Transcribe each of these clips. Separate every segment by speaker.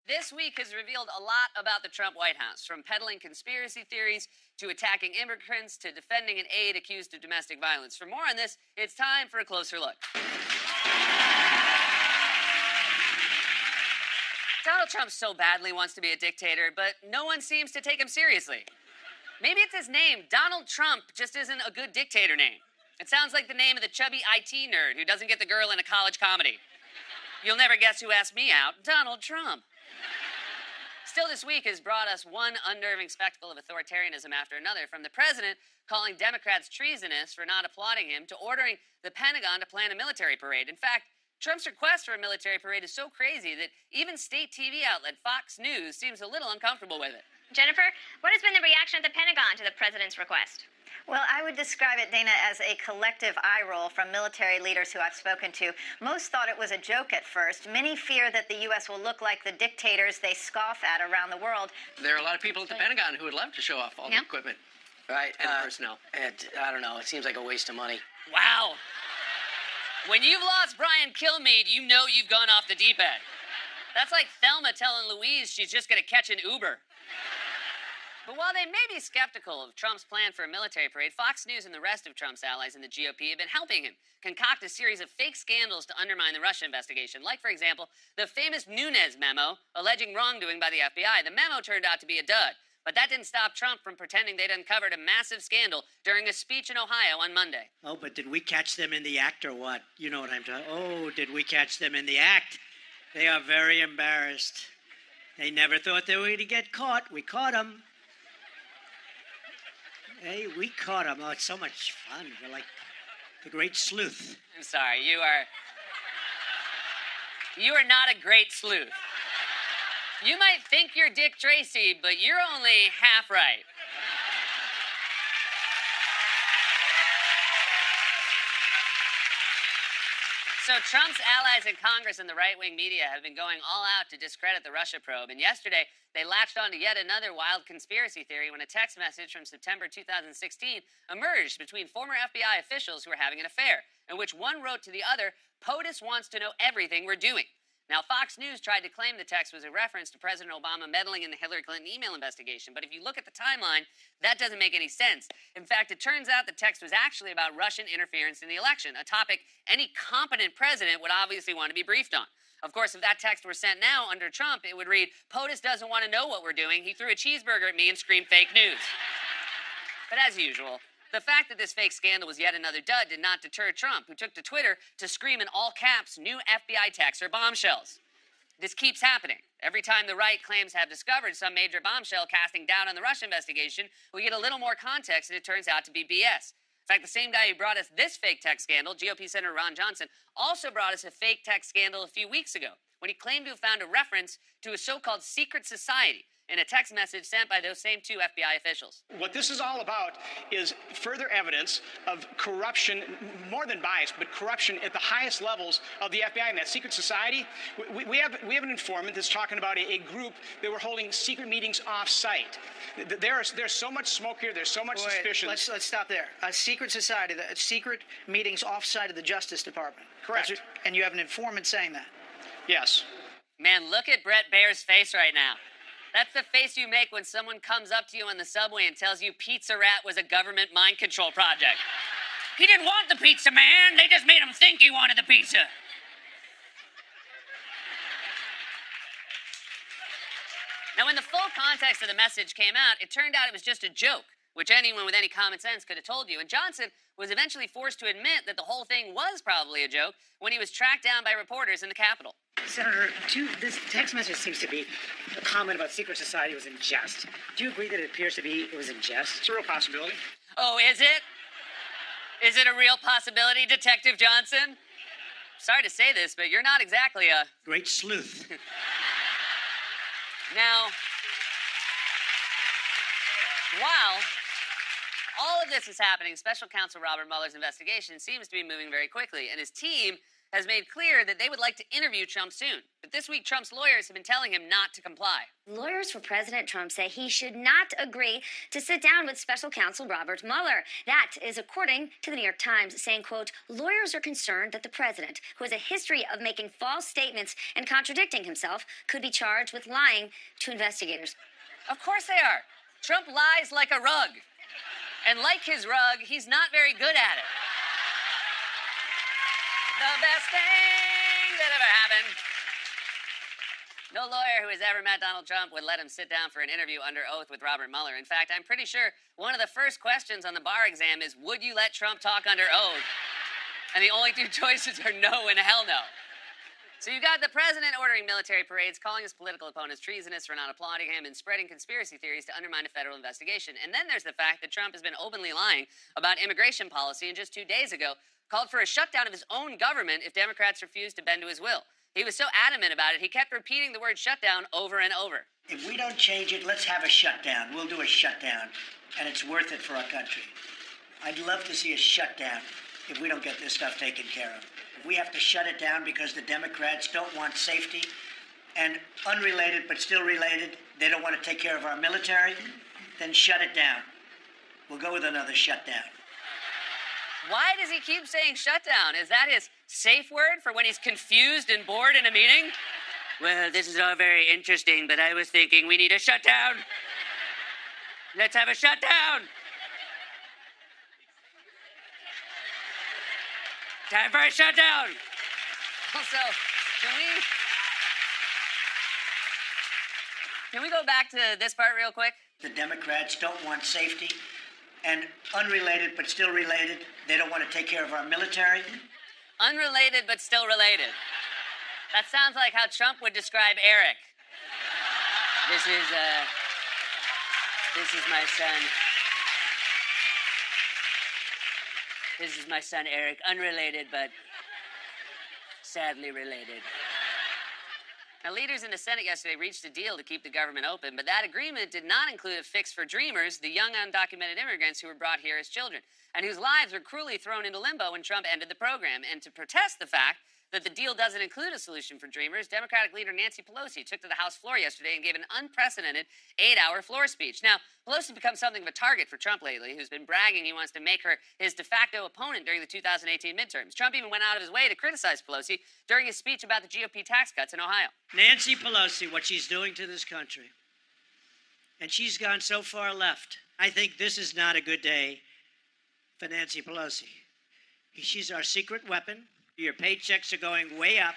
Speaker 1: This week has revealed a lot about the Trump White House, from peddling conspiracy theories to attacking immigrants to defending an aide accused of domestic violence. For more on this, it's time for a closer look. Donald Trump so badly wants to be a dictator, but no one seems to take him seriously. Maybe it's his name. Donald Trump just isn't a good dictator name. It sounds like the name of the chubby IT nerd who doesn't get the girl in a college comedy. You'll never guess who asked me out. Donald Trump. Still, this week has brought us one unnerving spectacle of authoritarianism after another, from the president calling Democrats treasonous for not applauding him to ordering the Pentagon to plan a military parade. In fact, Trump's request for a military parade is so crazy that even state TV outlet Fox News seems a little uncomfortable with it.
Speaker 2: Jennifer, what has been the reaction at the Pentagon to the president's request?
Speaker 3: Well, I would describe it, Dana, as a collective eye roll from military leaders who I've spoken to. Most thought it was a joke at first. Many fear that the U.S. will look like the dictators they scoff at around the world.
Speaker 4: There are a lot of people at the Pentagon who would love to show off all the equipment.
Speaker 5: Right.
Speaker 4: And the personnel.
Speaker 5: I don't know. It seems like a waste of money.
Speaker 1: Wow. When you've lost Brian Kilmeade, you know you've gone off the deep end. That's like Thelma telling Louise she's just going to catch an Uber. But while they may be skeptical of Trump's plan for a military parade, Fox News and the rest of Trump's allies in the GOP have been helping him concoct a series of fake scandals to undermine the Russia investigation. Like, for example, the famous Nunes memo alleging wrongdoing by the FBI. The memo turned out to be a dud, but that didn't stop Trump from pretending they'd uncovered a massive scandal during a speech in Ohio on Monday.
Speaker 6: Oh, but did we catch them in the act or what? You know what I'm talking about. Oh, did we catch them in the act? They are very embarrassed. They never thought they were going to get caught. We caught them. Hey, we caught them. Oh, it's so much fun. We're like the great sleuth.
Speaker 1: I'm sorry, you are not a great sleuth. You might think you're Dick Tracy, but you're only half right. So Trump's allies in Congress and the right-wing media have been going all out to discredit the Russia probe. And yesterday, they latched on to yet another wild conspiracy theory when a text message from September 2016 emerged between former FBI officials who were having an affair, in which one wrote to the other, "POTUS wants to know everything we're doing." Now, Fox News tried to claim the text was a reference to President Obama meddling in the Hillary Clinton email investigation, but if you look at the timeline, that doesn't make any sense. In fact, it turns out the text was actually about Russian interference in the election, a topic any competent president would obviously want to be briefed on. Of course, if that text were sent now under Trump, it would read, "POTUS doesn't want to know what we're doing. He threw a cheeseburger at me and screamed fake news." But as usual, the fact that this fake scandal was yet another dud did not deter Trump, who took to Twitter to scream in all caps, "New FBI texts are bombshells." This keeps happening. Every time the right claims to have discovered some major bombshell casting doubt on the Russia investigation, we get a little more context, and it turns out to be BS. In fact, the same guy who brought us this fake text scandal, GOP Senator Ron Johnson, also brought us a fake text scandal a few weeks ago when he claimed to have found a reference to a so-called secret society in a text message sent by those same two FBI officials.
Speaker 7: What this is all about is further evidence of corruption, more than bias, but corruption at the highest levels of the FBI and that secret society. We have an informant that's talking about a group that were holding secret meetings off-site. There's so much smoke here. There's so much suspicion.
Speaker 5: Let's stop there. A secret society, secret meetings off-site of the Justice Department.
Speaker 7: Correct.
Speaker 5: And you have an informant saying that.
Speaker 7: Yes.
Speaker 1: Man, look at Brett Baer's face right now. That's the face you make when someone comes up to you on the subway and tells you Pizza Rat was a government mind control project. He didn't want the pizza, man. They just made him think he wanted the pizza. Now, when the full context of the message came out, it turned out it was just a joke, which anyone with any common sense could have told you. And Johnson was eventually forced to admit that the whole thing was probably a joke when he was tracked down by reporters in the Capitol.
Speaker 8: Senator, this text message seems to be a comment about secret society was in jest. Do you agree that it appears to be it was in jest?
Speaker 7: It's a real possibility.
Speaker 1: Oh, is it? Is it a real possibility, Detective Johnson? Sorry to say this, but you're not exactly a
Speaker 6: great sleuth.
Speaker 1: Now, while all of this is happening, Special Counsel Robert Mueller's investigation seems to be moving very quickly, and his team has made clear that they would like to interview Trump soon. But this week, Trump's lawyers have been telling him not to comply.
Speaker 2: Lawyers for President Trump say he should not agree to sit down with special counsel Robert Mueller. That is according to the New York Times, saying, quote, lawyers are concerned that the president, who has a history of making false statements and contradicting himself, could be charged with lying to investigators.
Speaker 1: Of course they are. Trump lies like a rug. And like his rug, he's not very good at it. The best thing that ever happened. No lawyer who has ever met Donald Trump would let him sit down for an interview under oath with Robert Mueller. In fact, I'm pretty sure one of the first questions on the bar exam is, would you let Trump talk under oath? And the only two choices are no and hell no. So you got the president ordering military parades, calling his political opponents treasonous for not applauding him, and spreading conspiracy theories to undermine a federal investigation. And then there's the fact that Trump has been openly lying about immigration policy, and just 2 days ago called for a shutdown of his own government if Democrats refused to bend to his will. He was so adamant about it, he kept repeating the word shutdown over and over.
Speaker 6: If we don't change it, let's have a shutdown. We'll do a shutdown, and it's worth it for our country. I'd love to see a shutdown if we don't get this stuff taken care of. If we have to shut it down because the Democrats don't want safety, and unrelated but still related, they don't want to take care of our military, then shut it down. We'll go with another shutdown.
Speaker 1: Why does he keep saying shutdown? Is that his safe word for when he's confused and bored in a meeting? Well, this is all very interesting, but I was thinking we need a shutdown. Let's have a shutdown. Time for a shutdown. Also, can we go back to this part real quick?
Speaker 6: The Democrats don't want safety, and unrelated but still related, they don't want to take care of our military.
Speaker 1: Unrelated but still related. That sounds like how Trump would describe Eric. This is my son. This is my son, Eric. Unrelated, but sadly related. Now, leaders in the Senate yesterday reached a deal to keep the government open, but that agreement did not include a fix for dreamers, the young undocumented immigrants who were brought here as children, and whose lives were cruelly thrown into limbo when Trump ended the program. And to protest the fact that the deal doesn't include a solution for dreamers, Democratic leader Nancy Pelosi took to the House floor yesterday and gave an unprecedented 8-hour floor speech. Now, Pelosi's become something of a target for Trump lately, who's been bragging he wants to make her his de facto opponent during the 2018 midterms. Trump even went out of his way to criticize Pelosi during his speech about the GOP tax cuts in Ohio.
Speaker 6: Nancy Pelosi, what she's doing to this country, and she's gone so far left. I think this is not a good day for Nancy Pelosi. She's our secret weapon. Your paychecks are going way up.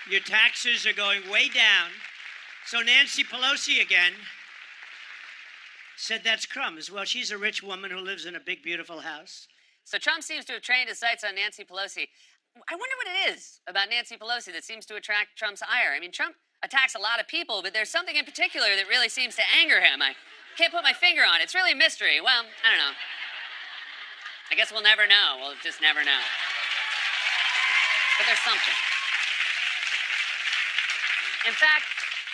Speaker 6: Your taxes are going way down. So Nancy Pelosi again said that's crumbs. Well, she's a rich woman who lives in a big, beautiful house.
Speaker 1: So Trump seems to have trained his sights on Nancy Pelosi. I wonder what it is about Nancy Pelosi that seems to attract Trump's ire. I mean, Trump attacks a lot of people, but there's something in particular that really seems to anger him. I can't put my finger on it. It's really a mystery. Well, I don't know. I guess we'll never know. We'll just never know. But there's something. In fact,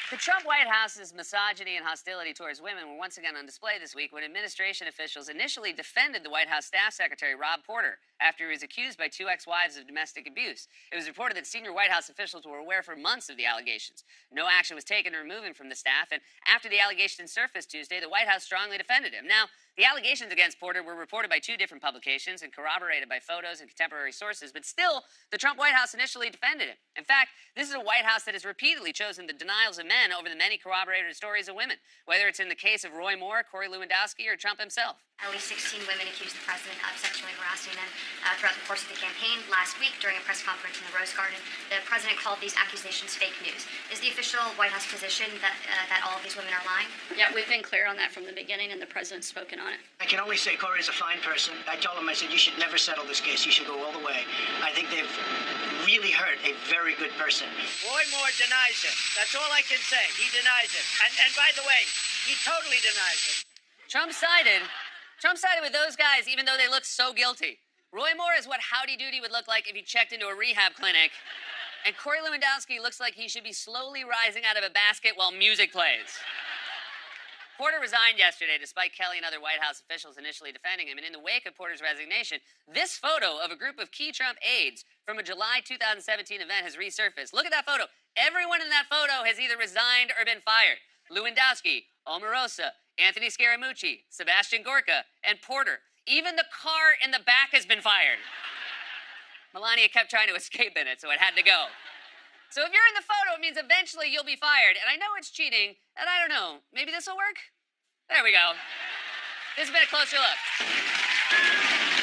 Speaker 1: the Trump White House's misogyny and hostility towards women were once again on display this week when administration officials initially defended the White House staff secretary, Rob Porter, after he was accused by 2 ex-wives of domestic abuse. It was reported that senior White House officials were aware for months of the allegations. No action was taken to remove him from the staff, and after the allegations surfaced Tuesday, the White House strongly defended him. Now, the allegations against Porter were reported by 2 different publications and corroborated by photos and contemporary sources, but still, the Trump White House initially defended him. In fact, this is a White House that has repeatedly chosen the denials of men over the many corroborated stories of women, whether it's in the case of Roy Moore, Corey Lewandowski, or Trump himself.
Speaker 2: At least 16 women accused the president of sexually harassing them throughout the course of the campaign. Last week, during a press conference in the Rose Garden, the president called these accusations fake news. Is the official White House position that all of these women are lying?
Speaker 9: Yeah, we've been clear on that from the beginning, and the president's spoken on it.
Speaker 5: I can only say Corey's a fine person. I told him, I said, you should never settle this case. You should go all the way. I think they've really hurt a very good person.
Speaker 6: Roy Moore denies it. That's all I can say. He denies it. And by the way, he totally denies it.
Speaker 1: Trump sided with those guys even though they look so guilty. Roy Moore is what Howdy Doody would look like if he checked into a rehab clinic. And Corey Lewandowski looks like he should be slowly rising out of a basket while music plays. Porter resigned yesterday despite Kelly and other White House officials initially defending him. And in the wake of Porter's resignation, this photo of a group of key Trump aides from a July 2017 event has resurfaced. Look at that photo. Everyone in that photo has either resigned or been fired. Lewandowski, Omarosa, Anthony Scaramucci, Sebastian Gorka, and Porter. Even the car in the back has been fired. Melania kept trying to escape in it, so it had to go. So if you're in the photo, it means eventually you'll be fired. And I know it's cheating, and I don't know, maybe this will work? There we go. This has been a closer look.